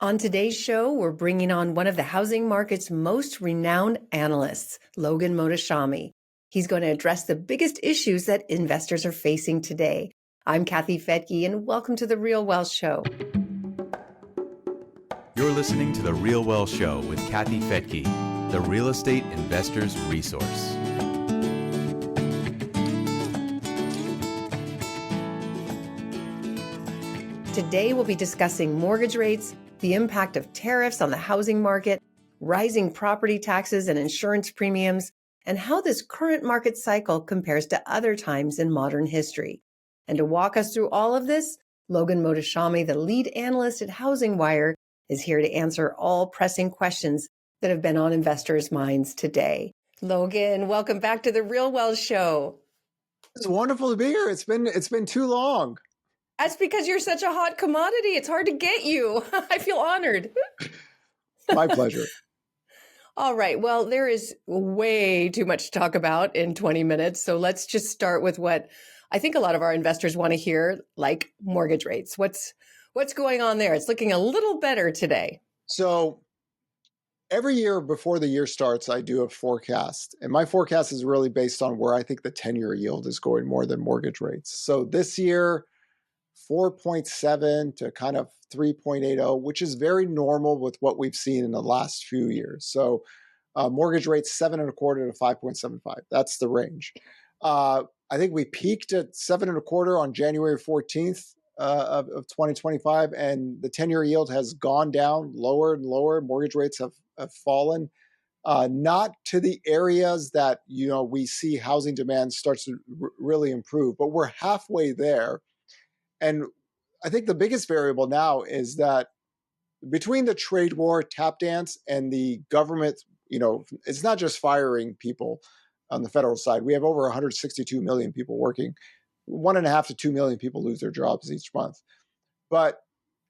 On today's show, we're bringing on one of the housing market's most renowned analysts, Logan Mohtashami. He's going to address the biggest issues that investors are facing today. I'm Kathy Fettke, and welcome to The Real Wealth Show. You're listening to The Real Wealth Show with Kathy Fettke, the real estate investor's resource. Today, we'll be discussing mortgage rates, the impact of tariffs on the housing market, rising property taxes and insurance premiums, and how this current market cycle compares to other times in modern history. And to walk us through all of this, Logan Mohtashami, the lead analyst at Housing Wire, is here to answer all pressing questions that have been on investors' minds today. Logan, welcome back to The Real Wealth Show. It's wonderful to be here. It's been too long. That's because you're such a hot commodity. It's hard to get you. I feel honored. My pleasure. All right. Well, there is way too much to talk about in 20 minutes. So let's just start with what I think a lot of our investors want to hear, like mortgage rates. What's going on there? It's looking a little better today. So every year before the year starts, I do a forecast. And my forecast is really based on where I think the 10-year yield is going more than mortgage rates. So this year, 4.7 to kind of 3.80, which is very normal with what we've seen in the last few years. So mortgage rates 7.25 to 5.75. That's the range. I think we peaked at 7.25 on January 14th of 2025, and the 10-year yield has gone down lower and lower. Mortgage rates have fallen, not to the areas that we see housing demand starts to really improve, but we're halfway there. And I think the biggest variable now is that between the trade war, tap dance, and the government, it's not just firing people on the federal side. We have over 162 million people working. 1.5 to 2 million people lose their jobs each month. But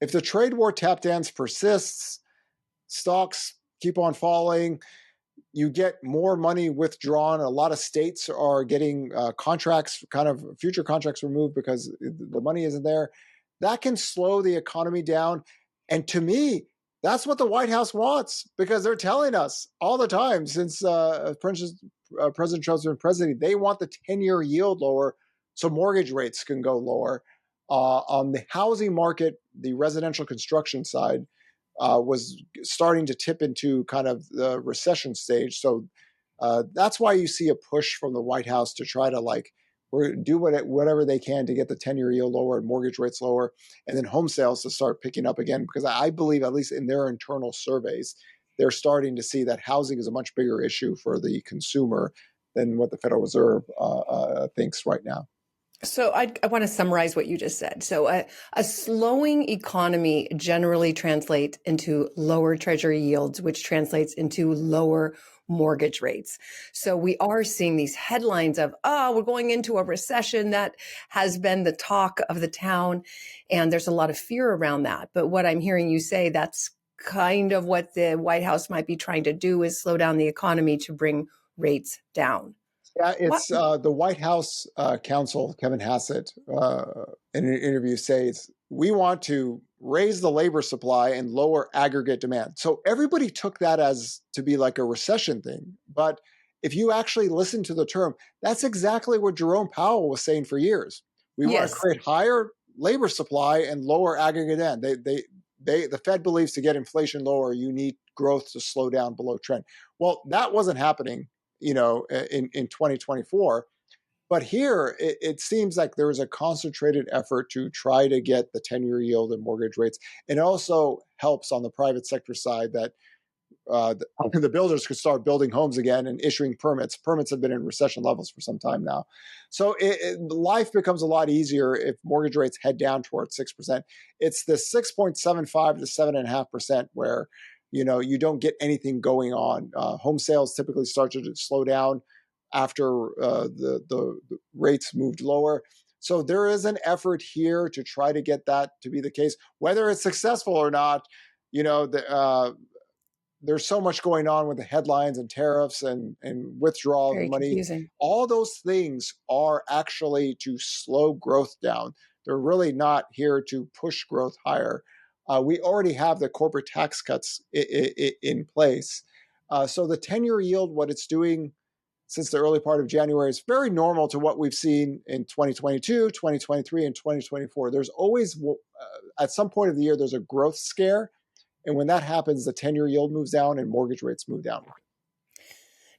if the trade war tap dance persists, stocks keep on falling, you get more money withdrawn. A lot of states are getting contracts, kind of future contracts removed because the money isn't there. That can slow the economy down. And to me, that's what the White House wants, because they're telling us all the time since President Trump's been president, they want the 10-year yield lower so mortgage rates can go lower. On the housing market, the residential construction side, was starting to tip into kind of the recession stage. So that's why you see a push from the White House to try to do whatever they can to get the 10-year yield lower and mortgage rates lower, and then home sales to start picking up again. Because I believe, at least in their internal surveys, they're starting to see that housing is a much bigger issue for the consumer than what the Federal Reserve thinks right now. So I want to summarize what you just said. So a slowing economy generally translates into lower treasury yields, which translates into lower mortgage rates. So we are seeing these headlines of, we're going into a recession. That has been the talk of the town. And there's a lot of fear around that. But what I'm hearing you say, that's kind of what the White House might be trying to do, is slow down the economy to bring rates down. Yeah, it's the White House counsel, Kevin Hassett, in an interview says, we want to raise the labor supply and lower aggregate demand. So everybody took that as to be like a recession thing. But if you actually listen to the term, that's exactly what Jerome Powell was saying for years. We want to create higher labor supply and lower aggregate demand. The Fed believes to get inflation lower, you need growth to slow down below trend. Well, that wasn't happening in 2024. But here, it seems like there is a concentrated effort to try to get the 10-year yield and mortgage rates. It also helps on the private sector side that the builders could start building homes again and issuing permits. Permits have been in recession levels for some time now. So life becomes a lot easier if mortgage rates head down towards 6%. It's the 6.75 to 7.5% where you don't get anything going on. Home sales typically start to slow down after the rates moved lower. So there is an effort here to try to get that to be the case. Whether it's successful or not, there's so much going on with the headlines and tariffs and withdrawal of money. Confusing. All those things are actually to slow growth down. They're really not here to push growth higher. We already have the corporate tax cuts in place. So the 10-year yield, what it's doing since the early part of January, is very normal to what we've seen in 2022, 2023, and 2024. There's always, at some point of the year, there's a growth scare. And when that happens, the 10-year yield moves down and mortgage rates move down.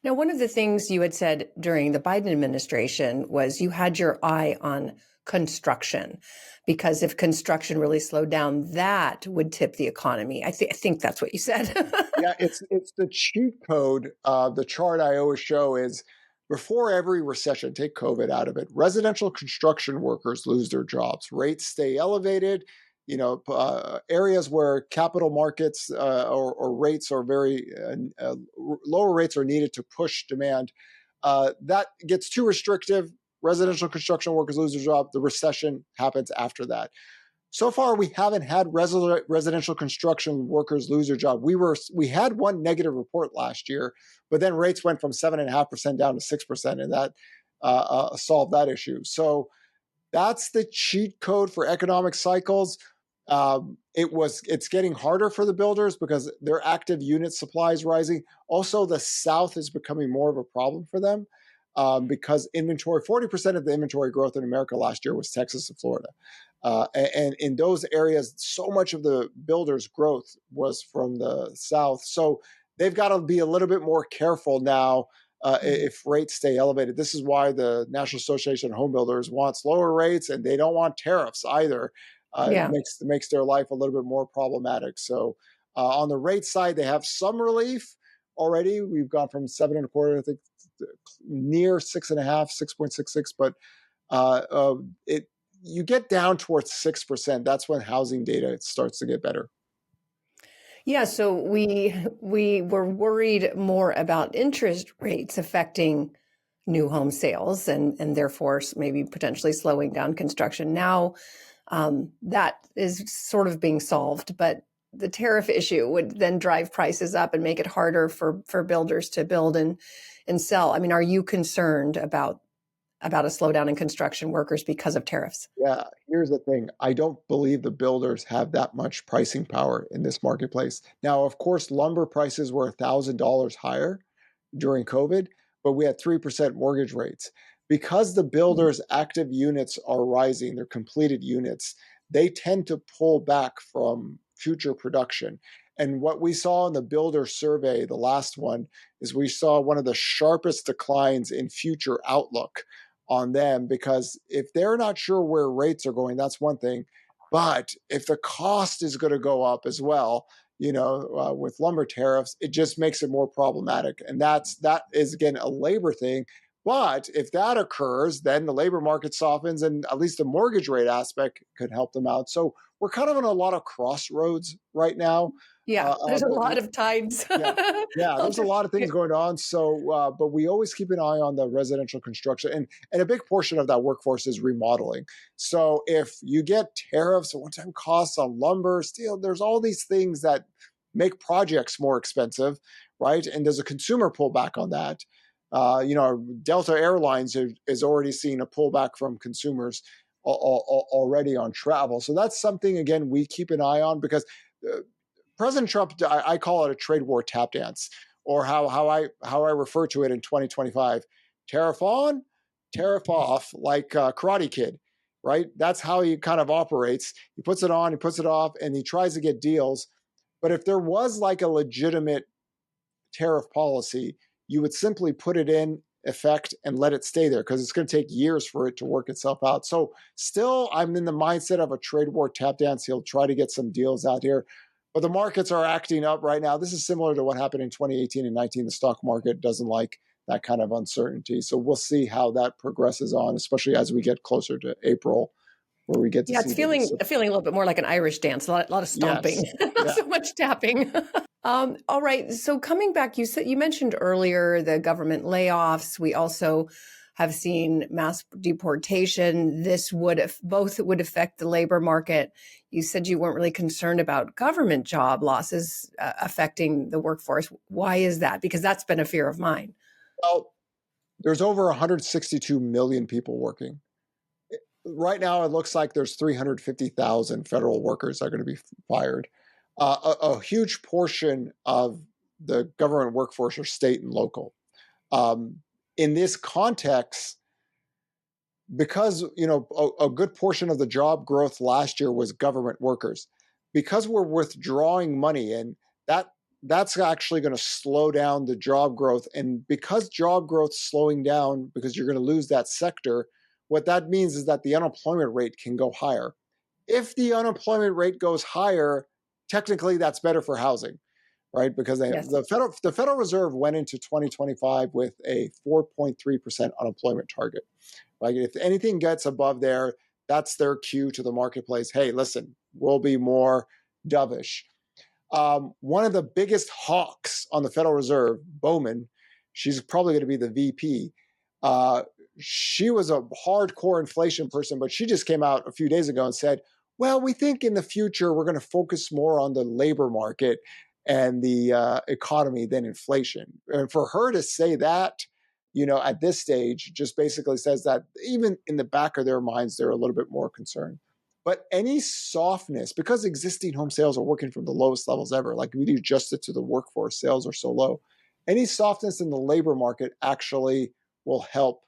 Now, one of the things you had said during the Biden administration was you had your eye on construction, because if construction really slowed down, that would tip the economy. I think that's what you said. Yeah, it's the cheat code. The chart I always show is before every recession, take COVID out of it, residential construction workers lose their jobs. Rates stay elevated. Areas where capital markets or rates are very lower rates are needed to push demand. That gets too restrictive. Residential construction workers lose their job. The recession happens after that. So far, we haven't had residential construction workers lose their job. We had one negative report last year, but then rates went from 7.5% down to 6%, and that solved that issue. So that's the cheat code for economic cycles. It's getting harder for the builders because their active unit supply is rising. Also, the South is becoming more of a problem for them because 40% of the inventory growth in America last year was Texas and Florida. And in those areas, so much of the builders' growth was from the South. So they've got to be a little bit more careful now if rates stay elevated. This is why the National Association of Home Builders wants lower rates, and they don't want tariffs either. It makes their life a little bit more problematic. So on the rate side, they have some relief already. We've gone from 7.25%, I think, near 6.5%, 6.66%. But you get down towards 6%. That's when housing data starts to get better. Yeah, so we were worried more about interest rates affecting new home sales and therefore maybe potentially slowing down construction. Now that is sort of being solved, but the tariff issue would then drive prices up and make it harder for builders to build and sell. I mean, are you concerned about a slowdown in construction workers because of tariffs? Yeah, here's the thing. I don't believe the builders have that much pricing power in this marketplace. Now, of course, lumber prices were $1,000 higher during COVID, but we had 3% mortgage rates. Because the builders' active units are rising, their completed units, they tend to pull back from future production. And what we saw in the builder survey, the last one, is we saw one of the sharpest declines in future outlook on them, because if they're not sure where rates are going, that's one thing. But if the cost is going to go up as well, with lumber tariffs, it just makes it more problematic. And that is, again, a labor thing. But if that occurs, then the labor market softens, and at least the mortgage rate aspect could help them out. So we're kind of on a lot of crossroads right now. Yeah, there's a lot of tides. Yeah, there's a lot of things going on. So, but we always keep an eye on the residential construction, and a big portion of that workforce is remodeling. So if you get tariffs or one-time costs on lumber, steel, there's all these things that make projects more expensive, right? And there's a consumer pullback on that. Delta Airlines is already seeing a pullback from consumers already on travel. So that's something, again, we keep an eye on, because President Trump, I call it a trade war tap dance, or how I refer to it in 2025, tariff on, tariff off, like Karate Kid, right? That's how he kind of operates. He puts it on, he puts it off, and he tries to get deals. But if there was like a legitimate tariff policy, you would simply put it in effect and let it stay there, because it's going to take years for it to work itself out. So still, I'm in the mindset of a trade war tap dance. He'll try to get some deals out here. But the markets are acting up right now. This is similar to what happened in 2018 and 19. The stock market doesn't like that kind of uncertainty. So we'll see how that progresses on, especially as we get closer to April, where we get to see. It's feeling a little bit more like an Irish dance, a lot of stomping, not so much tapping. All right. So coming back, you mentioned earlier the government layoffs. We also have seen mass deportation. This would affect the labor market. You said you weren't really concerned about government job losses affecting the workforce. Why is that? Because that's been a fear of mine. Well, there's over 162 million people working. right now, it looks like there's 350,000 federal workers that are going to be fired. A huge portion of the government workforce are state and local. Um, in this context, because a good portion of the job growth last year was government workers, because we're withdrawing money, and that's actually going to slow down the job growth. And because job growth slowing down, because you're going to lose that sector, what that means is that the unemployment rate can go higher. If the unemployment rate goes higher, technically that's better for housing, right? Because Yes. the Federal Reserve went into 2025 with a 4.3% unemployment target. Like if anything gets above there, that's their cue to the marketplace. Hey, listen, we'll be more dovish. One of the biggest hawks on the Federal Reserve, Bowman, she's probably going to be the VP. She was a hardcore inflation person, but she just came out a few days ago and said, well, we think in the future we're going to focus more on the labor market and the economy than inflation. And for her to say that, at this stage, just basically says that even in the back of their minds, they're a little bit more concerned. But any softness, because existing home sales are working from the lowest levels ever, like we adjust it to the workforce, sales are so low. Any softness in the labor market actually will help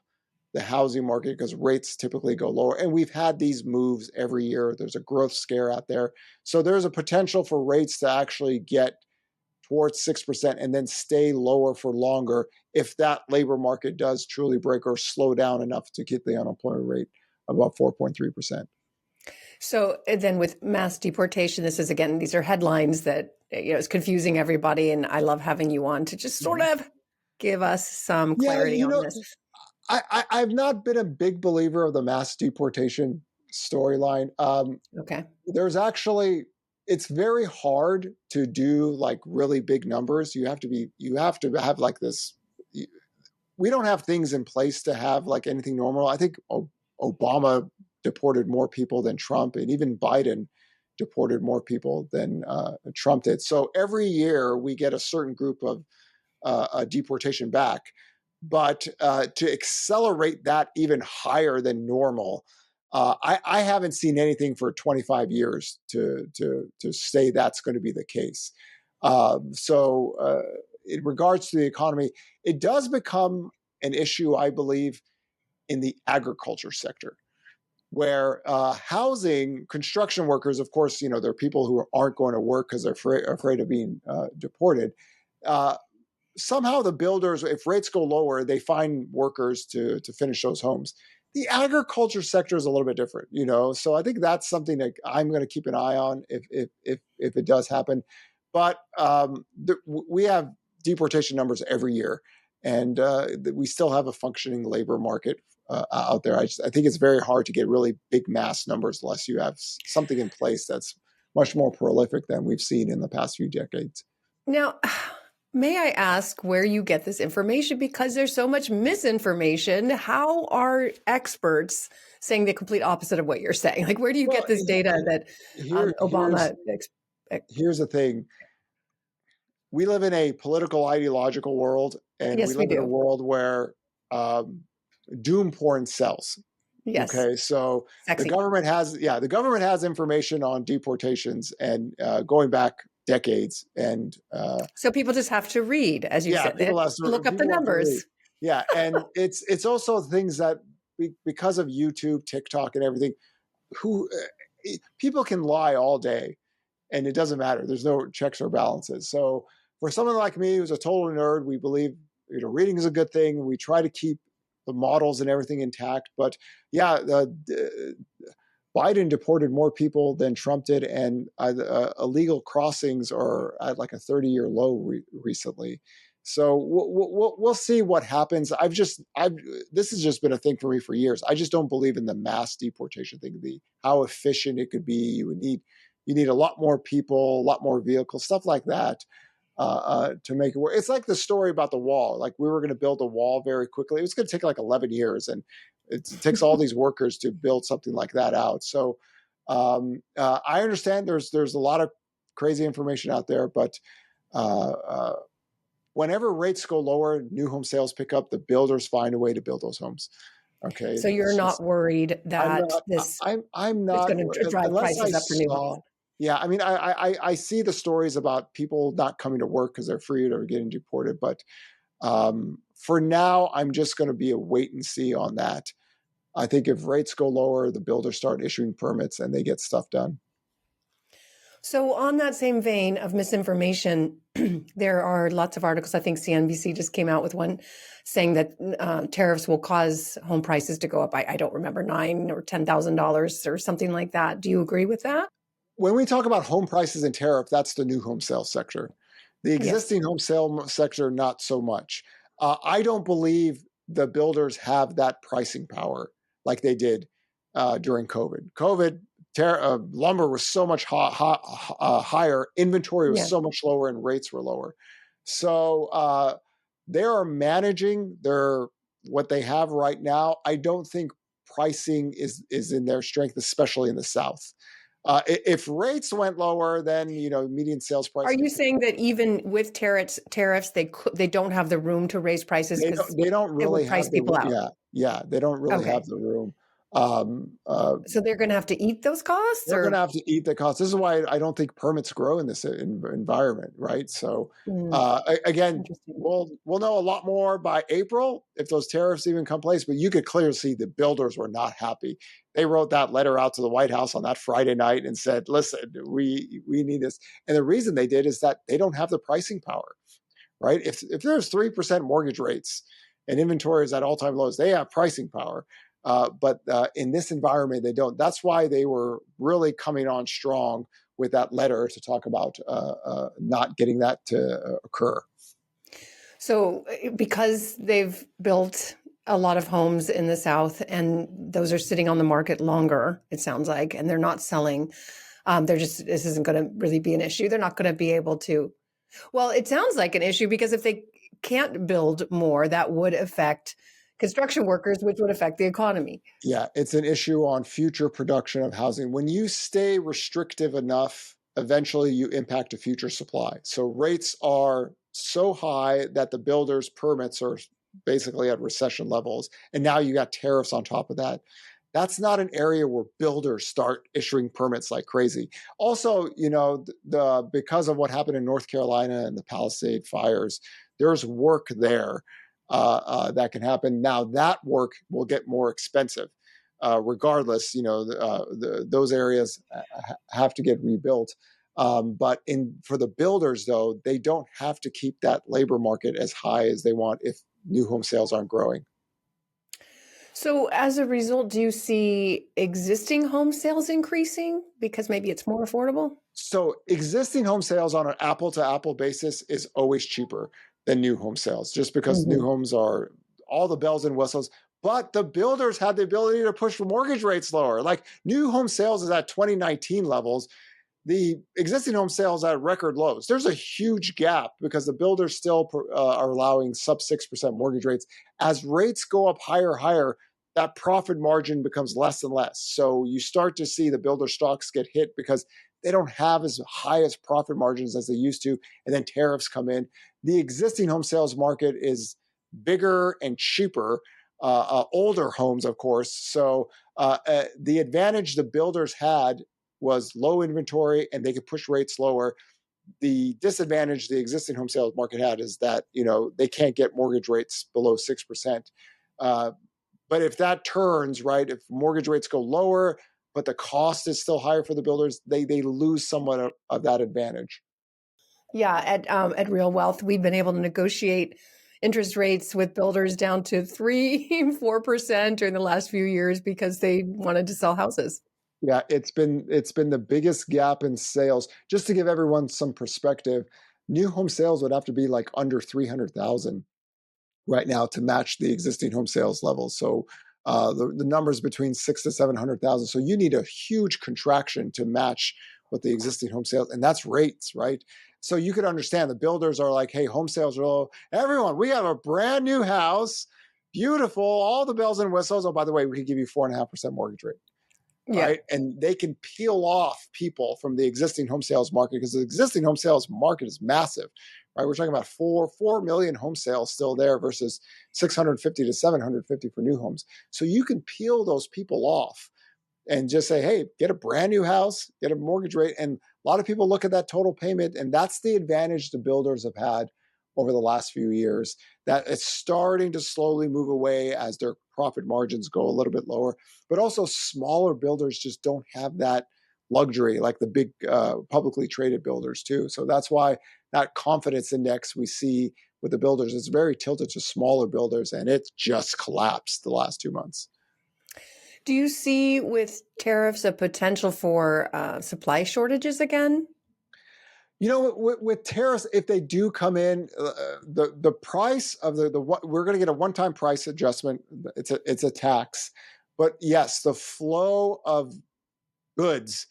the housing market because rates typically go lower. And we've had these moves every year. There's a growth scare out there. So there's a potential for rates to actually get towards 6% and then stay lower for longer if that labor market does truly break or slow down enough to keep the unemployment rate above 4.3%. So then with mass deportation, this is again, these are headlines that, is confusing everybody. And I love having you on to just sort of give us some clarity on this. I've not been a big believer of the mass deportation storyline. Okay. There's actually, it's very hard to do like really big numbers. You have to have like this. We don't have things in place to have like anything normal. I think Obama deported more people than Trump, and even Biden deported more people than Trump did. So every year we get a certain group of deportation back. But to accelerate that even higher than normal, I haven't seen anything for 25 years to say that's going to be the case. So in regards to the economy, it does become an issue, I believe, in the agriculture sector, where housing, construction workers, of course, there are people who aren't going to work because they're afraid of being deported. Somehow the builders, if rates go lower, they find workers to finish those homes. The agriculture sector is a little bit different, So I think that's something that I'm going to keep an eye on if it does happen. But we have deportation numbers every year, and we still have a functioning labor market out there. I think it's very hard to get really big mass numbers unless you have something in place that's much more prolific than we've seen in the past few decades. Now, may I ask where you get this information? Because there's so much misinformation. How are experts saying the complete opposite of what you're saying? Like, where do you get this data that Obama? Here's the thing. We live in a political, ideological world, and Yes, we live in a world where doom porn sells. Yes. Okay, so Sexy. the government has information on deportations and going back decades, and so people just have to read, as you said, people have to look up the numbers. Yeah, and it's also things that because of YouTube, TikTok, and everything, people can lie all day, and it doesn't matter. There's no checks or balances. So for someone like me who's a total nerd, we believe reading is a good thing. We try to keep the models and everything intact. But yeah, Biden deported more people than Trump did, and illegal crossings are at like a 30-year low recently. So we'll see what happens. This has just been a thing for me for years. I just don't believe in the mass deportation thing. How efficient it could be. You need a lot more people, a lot more vehicles, stuff like that. To make it work. It's like the story about the wall. Like we were going to build a wall very quickly. It was going to take like 11 years, and it takes all these workers to build something like that out. So I understand there's a lot of crazy information out there, but whenever rates go lower, new home sales pick up. The builders find a way to build those homes. Okay, So you're it's not just worried I'm that not. this I'm is not going to drive unless I prices up for new homes? saw. Yeah, I mean, I see the stories about people not coming to work because they're afraid or getting deported, but for now, I'm just going to be a wait and see on that. I think if rates go lower, the builders start issuing permits and they get stuff done. So, on that same vein of misinformation, there are lots of articles. I think CNBC just came out with one saying that tariffs will cause home prices to go up. I don't remember $9,000 or $10,000 or something like that. Do you agree with that? When we talk about home prices and tariff, that's the new home sales sector. The Yes. existing home sale sector, not so much. I don't believe the builders have that pricing power like they did during COVID. Lumber was so much higher, inventory was Yeah. so much lower, and rates were lower. So they are managing what they have right now. I don't think pricing is in their strength, especially in the South. If rates went lower, then median sales price. Are you saying that even with tariffs, they don't have the room to raise prices because They don't it really would have price people out? they don't really have Okay. the room. Um, uh, So they're going to have to eat those costs, they're going to or have to eat the cost. This is why I don't think permits grow in this environment, right? So Hmm, again, interesting. we'll know a lot more by April if those tariffs even come place. But you could clearly see the builders were not happy. They wrote that letter out to the White House on that Friday night and said, "Listen, we need this." And the reason they did is that they don't have the pricing power, right? If there's 3% mortgage rates and inventory is at all-time lows, they have pricing power. But in this environment, they don't. That's why they were really coming on strong with that letter to talk about not getting that to occur. So, because they've built a lot of homes in the South and those are sitting on the market longer, it sounds like, and they're not selling, this isn't going to really be an issue. They're not going to be able to. Well, it sounds like an issue because if they can't build more, that would affect construction workers, which would affect the economy. Yeah, it's an issue on future production of housing. When you stay restrictive enough, eventually you impact a future supply. So rates are so high that the builders' permits are basically at recession levels. And now you got tariffs on top of that. That's not an area where builders start issuing permits like crazy. Also, because of what happened in North Carolina and the Palisade fires, there's work there that can happen. Now that work will get more expensive. Regardless, those areas have to get rebuilt. But for the builders, though, they don't have to keep that labor market as high as they want if new home sales aren't growing. So, as a result, do you see existing home sales increasing because maybe it's more affordable? So existing home sales on an apple to apple basis is always cheaper than new home sales, just because new Mhm. homes are all the bells and whistles. But the builders had the ability to push mortgage rates lower. Like new home sales is at 2019 levels. The existing home sales at record lows. There's a huge gap because the builders still are allowing sub 6% mortgage rates. As rates go up higher, that profit margin becomes less and less. So you start to see the builder stocks get hit because they don't have as high as profit margins as they used to. And then tariffs come in. The existing home sales market is bigger and cheaper, older homes, of course. So the advantage the builders had was low inventory and they could push rates lower. The disadvantage the existing home sales market had is that they can't get mortgage rates below 6%. But if that turns, right, if mortgage rates go lower, but the cost is still higher for the builders, they lose somewhat of that advantage. Yeah, at Real Wealth, we've been able to negotiate interest rates with builders down to 3, 4% during the last few years because they wanted to sell houses. Yeah, it's been the biggest gap in sales. Just to give everyone some perspective, new home sales would have to be like under 300,000 right now to match the existing home sales levels. So the numbers between 6 to 700,000. So you need a huge contraction to match what the existing home sales, and that's rates, right? So you could understand the builders are like, hey, home sales are low. Everyone, we have a brand new house, beautiful, all the bells and whistles. Oh, by the way, we could give you 4.5% mortgage rate. Yeah. right? And they can peel off people from the existing home sales market because the existing home sales market is massive, right? We're talking about 4 million home sales still there versus 650 to 750 for new homes. So you can peel those people off and just say, hey, get a brand new house, get a mortgage rate. And a lot of people look at that total payment, and that's the advantage the builders have had over the last few years, that it's starting to slowly move away as their profit margins go a little bit lower. But also smaller builders just don't have that luxury like the big publicly traded builders too. So that's why that confidence index we see with the builders is very tilted to smaller builders, and it's just collapsed the last 2 months. Do you see with tariffs a potential for supply shortages again? You know, with tariffs, if they do come in, the price of the we're going to get a one time price adjustment. It's a tax, but yes, the flow of goods,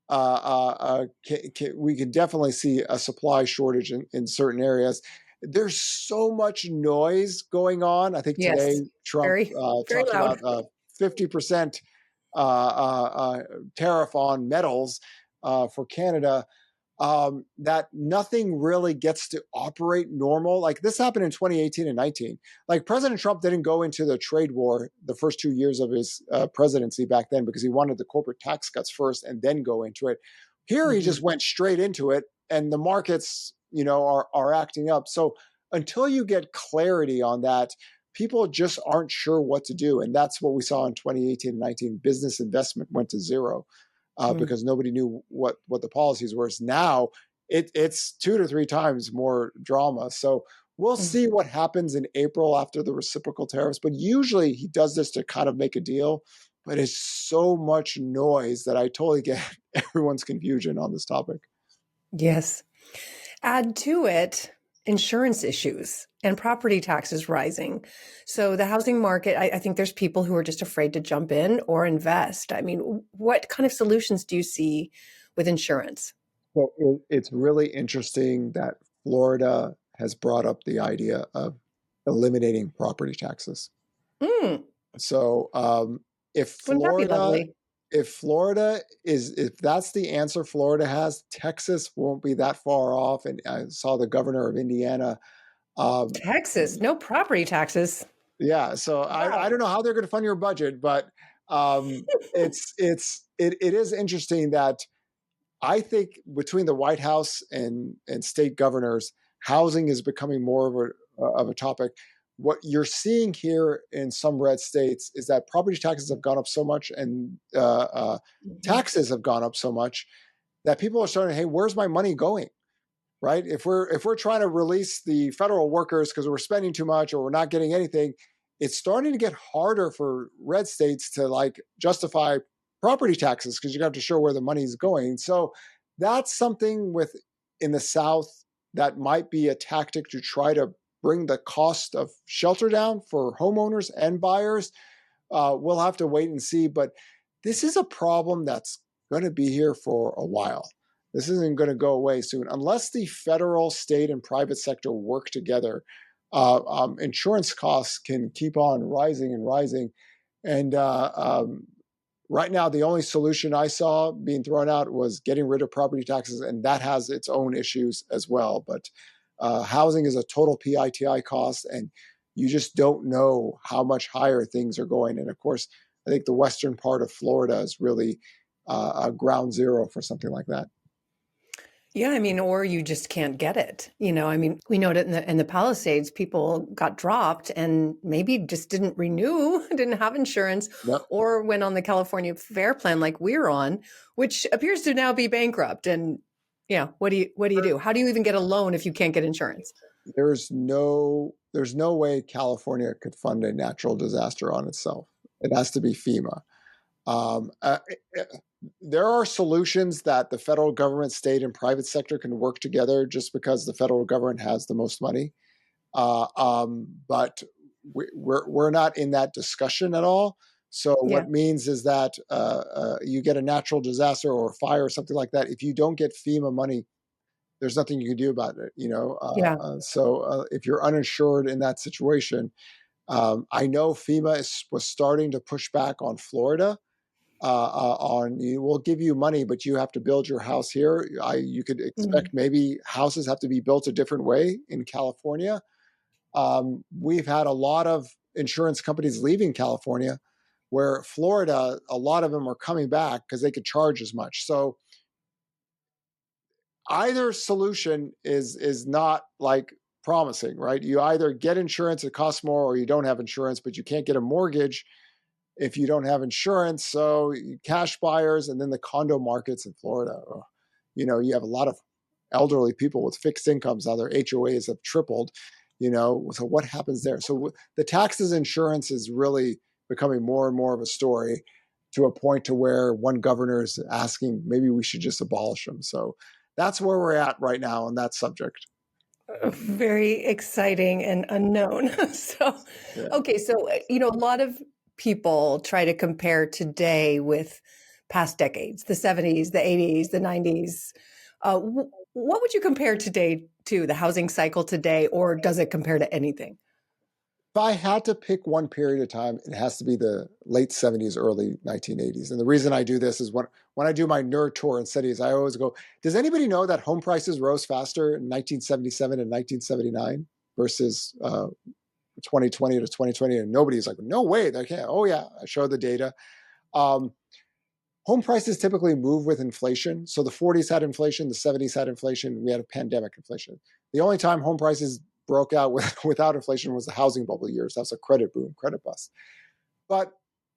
we can definitely see a supply shortage in certain areas. There's so much noise going on. I think today Yes. Trump Very, very talked loud. about 50% tariff on metals for Canada, that nothing really gets to operate normal. Like this happened in 2018 and 19. Like President Trump didn't go into the trade war the first 2 years of his presidency back then because he wanted the corporate tax cuts first and then go into it. Here he Mhm. just went straight into it, and the markets, are acting up. So until you get clarity on that, people just aren't sure what to do, and that's what we saw in 2018 and 19. Business investment went to zero Mm. because nobody knew what the policies were. Now it's 2 to 3 times more drama. So we'll Mm. see what happens in April after the reciprocal tariffs. But usually he does this to kind of make a deal. But it's so much noise that I totally get everyone's confusion on this topic. Yes. Add to it insurance issues and property taxes rising. So the housing market, I think there's people who are just afraid to jump in or invest. I mean, what kind of solutions do you see with insurance? So it's really interesting that Florida has brought up the idea of eliminating property taxes. Mm, So if wouldn't that be Florida lovely? if that's the answer Florida has, Texas won't be that far off. And I saw the governor of Indiana. Um, Texas, no property taxes. yeah, so I Wow. don't know how they're going to fund your budget, but it is interesting that I think between the White House and state governors, housing is becoming more of a topic. What you're seeing here in some red states is that property taxes have gone up so much, and Mhm. taxes have gone up so much that people are starting, hey, where's my money going? Right? If we're trying to release the federal workers because we're spending too much or we're not getting anything, it's starting to get harder for red states to like justify property taxes because you have to show where the money's going. So that's something with in the South that might be a tactic to try to bring the cost of shelter down for homeowners and buyers. We'll have to wait and see, but this is a problem that's going to be here for a while. This isn't going to go away soon unless the federal, state, and private sector work together. Insurance costs can keep on rising and rising, and right now, the only solution I saw being thrown out was getting rid of property taxes, and that has its own issues as well. But housing is a total PITI cost, and you just don't know how much higher things are going. And of course, I think the western part of Florida is really a ground zero for something like that. Yeah, I mean, or you just can't get it. I mean, we know that in the Palisades, people got dropped and maybe just didn't renew, didn't have insurance, Yep. or went on the California Fair Plan like we're on, which appears to now be bankrupt. And yeah, what do you do? How do you even get a loan if you can't get insurance? There's no way California could fund a natural disaster on itself. It has to be FEMA. Um, uh, there are solutions that the federal government, state, and private sector can work together just because the federal government has the most money. But we're not in that discussion at all. So Yeah, what means is that you get a natural disaster or a fire or something like that. If you don't get FEMA money, there's nothing you can do about it. yeah. So if you're uninsured in that situation, I know FEMA was starting to push back on Florida on we'll give you money, but you have to build your house here. You could expect maybe houses have to be built a different way in California. We've had a lot of insurance companies leaving California, where Florida, a lot of them are coming back because they could charge as much. So either solution is not like promising, right? You either get insurance, it costs more, or you don't have insurance, but you can't get a mortgage if you don't have insurance. So cash buyers, and then the condo markets in Florida, you have a lot of elderly people with fixed incomes. Now their HOAs have tripled, so what happens there? So the taxes insurance is really becoming more and more of a story, to a point to where one governor is asking maybe we should just abolish them. So that's where we're at right now on that subject. Very exciting and unknown. So, Yeah. okay, so a lot of people try to compare today with past decades, the 70s, the 80s, the 90s. What would you compare today to, the housing cycle today, or does it compare to anything? If I had to pick one period of time, it has to be the late 70s, early 1980s. And the reason I do this is when I do my nerd tour in cities, I always go, does anybody know that home prices rose faster in 1977 and 1979 versus 2020 to 2020? And nobody's like, no way, they can't. Oh yeah, I show the data. Um, Home prices typically move with inflation. So the 40s had inflation, the 70s had inflation, we had a pandemic inflation. The only time home prices broke out without inflation was the housing bubble years. That's a credit boom, credit bust. But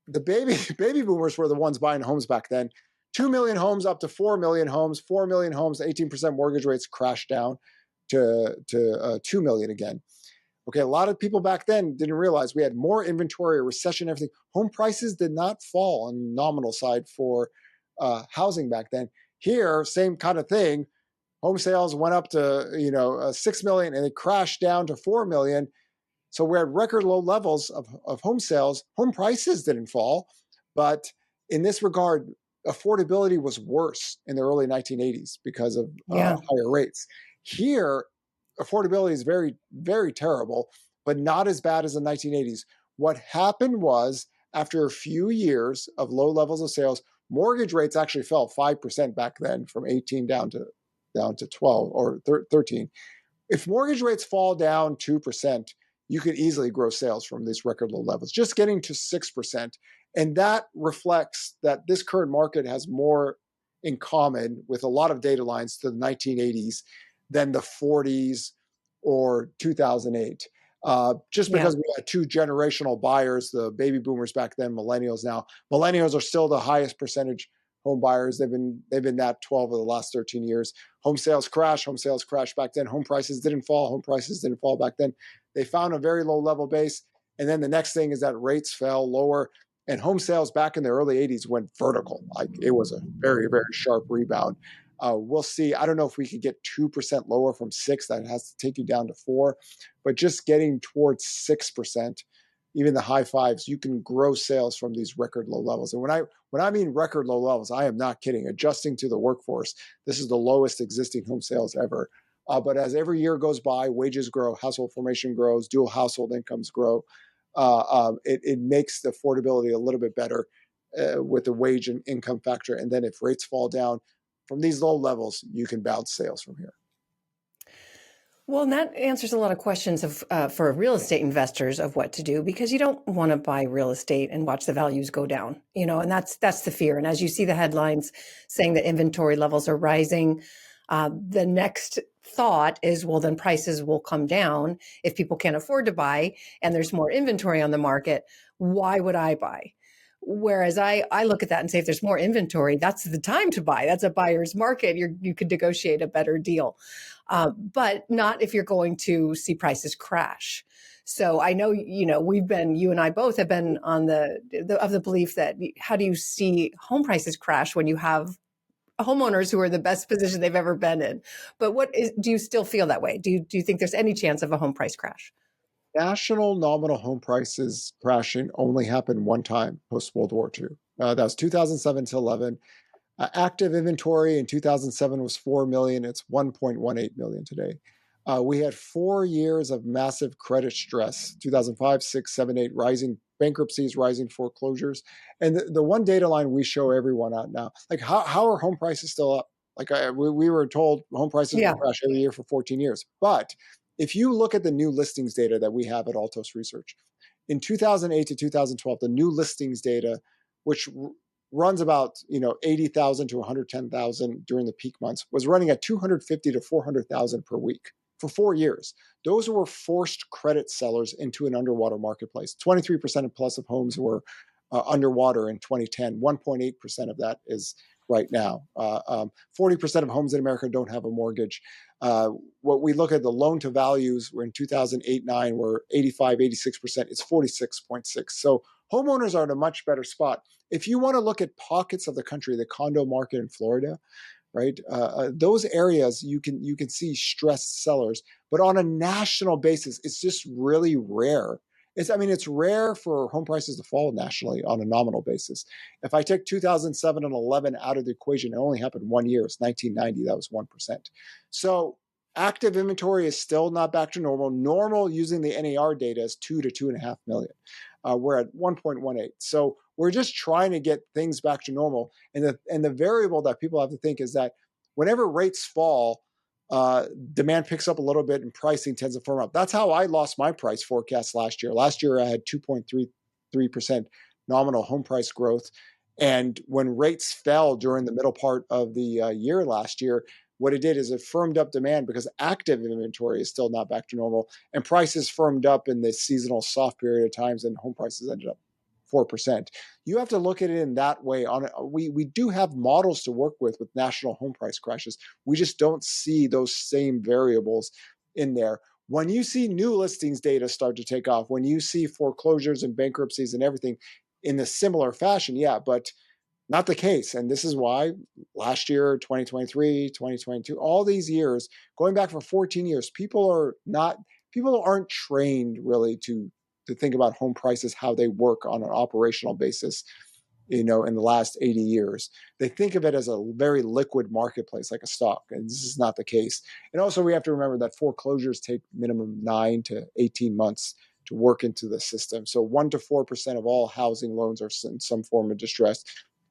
the baby boomers were the ones buying homes back then. 2 million homes up to 4 million homes, 4 million homes, 18% mortgage rates crashed down to 2 million again. Okay, a lot of people back then didn't realize we had more inventory, a recession, everything. Home prices did not fall on the nominal side for housing back then. Here, same kind of thing. Home sales went up to 6 million, and it crashed down to 4 million. So we're at record low levels of home sales. Home prices didn't fall, but in this regard, affordability was worse in the early 1980s because of higher rates. Here, affordability is very, very terrible, but not as bad as the 1980s. What happened was, after a few years of low levels of sales, mortgage rates actually fell 5% back then, from 18 down to 12 or 13. If mortgage rates fall down 2%, you could easily grow sales from these record low levels, just getting to 6%. And that reflects that this current market has more in common with a lot of data lines to the 1980s than the 40s or 2008. Just because we had two generational buyers, the baby boomers back then, millennials now. Millennials are still the highest percentage home buyers. They've been that 12 of the last 13 years. Home sales crashed back then. Home prices didn't fall back then. They found a very low level base. And then the next thing is that rates fell lower, and home sales back in the early 80s went vertical. Like, it was a very, very sharp rebound. We'll see. I don't know if we could get 2% lower from 6. That has to take you down to 4. But just getting towards 6%, even the high 5s, you can grow sales from these record low levels. And when I mean record low levels, I am not kidding. Adjusting to the workforce, this is the lowest existing home sales ever. But as every year goes by, wages grow, household formation grows, dual household incomes grow. It makes the affordability a little bit better with the wage and income factor. And then if rates fall down from these low levels, you can bounce sales from here. Well, and that answers a lot of questions for real estate investors of what to do, because you don't want to buy real estate and watch the values go down, and that's the fear. And as you see the headlines saying that inventory levels are rising, the next thought is, well, then prices will come down if people can't afford to buy and there's more inventory on the market. Why would I buy? Whereas I look at that and say, if there's more inventory, that's the time to buy. That's a buyer's market. You could negotiate a better deal, but not if you're going to see prices crash. So I know, you and I both have been on the belief that, how do you see home prices crash when you have homeowners who are the best position they've ever been in? But do you still feel that way? Do you think there's any chance of a home price crash? National nominal home prices crashing only happened one time post World War II. That was 2007 to 11. Active inventory in 2007 was 4 million. It's 1.18 million today. We had 4 years of massive credit stress, 2005, 6, 7, 8, rising bankruptcies, rising foreclosures. And the one data line we show everyone out now, like how are home prices still up? Like we were told home prices will crash every year for 14 years. But if you look at the new listings data that we have at Altos Research, in 2008 to 2012, the new listings data, which runs about 80,000 to 110,000 during the peak months, was running at 250 to 400,000 per week for 4 years. Those were forced credit sellers into an underwater marketplace. 23% plus of homes were underwater in 2010. 1.8% of that is right now. 40% of homes in America don't have a mortgage. What we look at, the loan to values were in 2008-9 were 85, 86%. It's 46.6. So homeowners are in a much better spot. If you want to look at pockets of the country, the condo market in Florida, right? Those areas you can see stressed sellers, but on a national basis, it's just really rare. It's rare for home prices to fall nationally on a nominal basis. If I take 2007 and 11 out of the equation, it only happened 1 year. It's 1990. That was 1%. So active inventory is still not back to normal. Normal using the NAR data is 2 to 2.5 million. We're at 1.18. So we're just trying to get things back to normal. And the variable that people have to think is that whenever rates fall, demand picks up a little bit and pricing tends to firm up. That's how I lost my price forecast last year. Last year, I had 2.33% nominal home price growth. And when rates fell during the middle part of the year last year, what it did is it firmed up demand because active inventory is still not back to normal. And prices firmed up in this seasonal soft period of times, and home prices ended up 4%. You have to look at it in that way. We do have models to work with national home price crashes. We just don't see those same variables in there. When you see new listings data start to take off, when you see foreclosures and bankruptcies and everything in a similar fashion, yeah, but not the case. And this is why last year, 2023, 2022, all these years, going back for 14 years, people aren't trained really to think about home prices, how they work on an operational basis, in the last 80 years. They think of it as a very liquid marketplace, like a stock, and this is not the case. And also we have to remember that foreclosures take minimum 9 to 18 months to work into the system. So 1 to 4% of all housing loans are in some form of distress.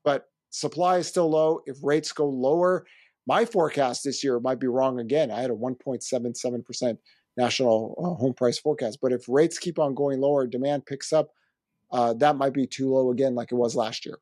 But supply is still low. If rates go lower, my forecast this year might be wrong again. I had a 1.77% national home price forecast. But if rates keep on going lower, demand picks up, that might be too low again, like it was last year.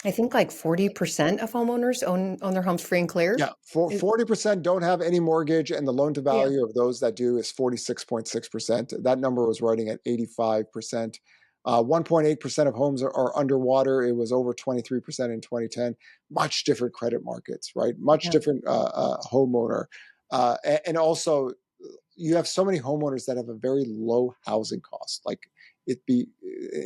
I think like 40% of homeowners own their homes free and clear. Yeah, 40% don't have any mortgage, and the loan to value of those that do is 46.6%. That number was running at 85%. 1.8% of homes are underwater. It was over 23% in 2010. Much different credit markets, right? Much different homeowner. And also, you have so many homeowners that have a very low housing cost. Like it'd be,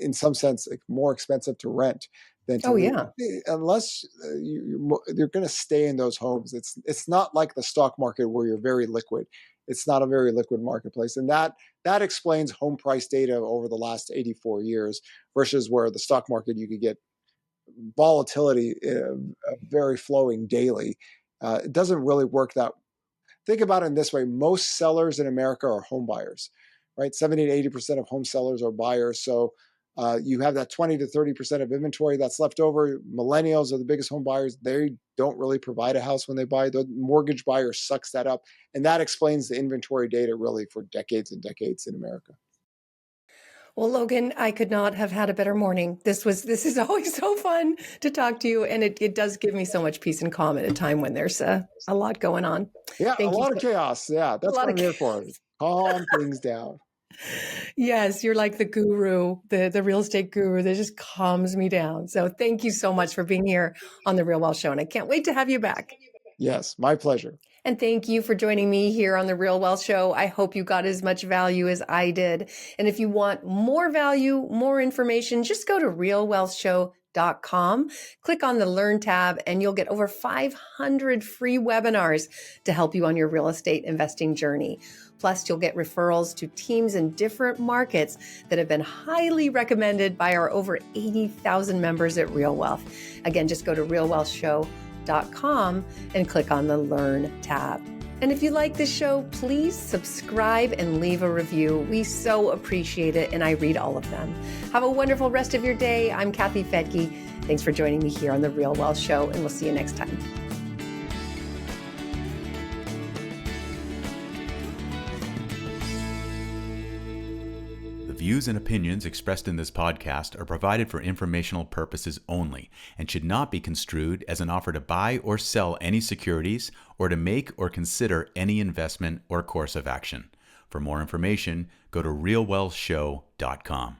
in some sense, like more expensive to rent than to live. Unless you're going to stay in those homes. It's not like the stock market where you're very liquid. It's not a very liquid marketplace. And that explains home price data over the last 84 years versus where the stock market, you could get volatility very flowing daily. It doesn't really work that. Think about it in this way. Most sellers in America are home buyers, right? 70 to 80% of home sellers are buyers. So you have that 20 to 30% of inventory that's left over. Millennials are the biggest home buyers. They don't really provide a house when they buy. The mortgage buyer sucks that up. And that explains the inventory data really for decades and decades in America. Well, Logan, I could not have had a better morning. This is always so fun to talk to you. And it does give me so much peace and calm at a time when there's a lot going on. Yeah, a lot of chaos. Yeah, that's what I'm here for. Calm things down. Yes, you're like the guru, the real estate guru that just calms me down. So thank you so much for being here on The Real Wealth Show. And I can't wait to have you back. Yes, my pleasure. And thank you for joining me here on The Real Wealth Show. I hope you got as much value as I did. And if you want more value, more information, just go to realwealthshow.com, click on the Learn tab, and you'll get over 500 free webinars to help you on your real estate investing journey. Plus, you'll get referrals to teams in different markets that have been highly recommended by our over 80,000 members at Real Wealth. Again, just go to realwealthshow.com and click on the Learn tab. And if you like this show, please subscribe and leave a review. We so appreciate it, and I read all of them. Have a wonderful rest of your day. I'm Kathy Fedke. Thanks for joining me here on The Real Wealth Show, and we'll see you next time. The views and opinions expressed in this podcast are provided for informational purposes only and should not be construed as an offer to buy or sell any securities or to make or consider any investment or course of action. For more information, go to realwealthshow.com.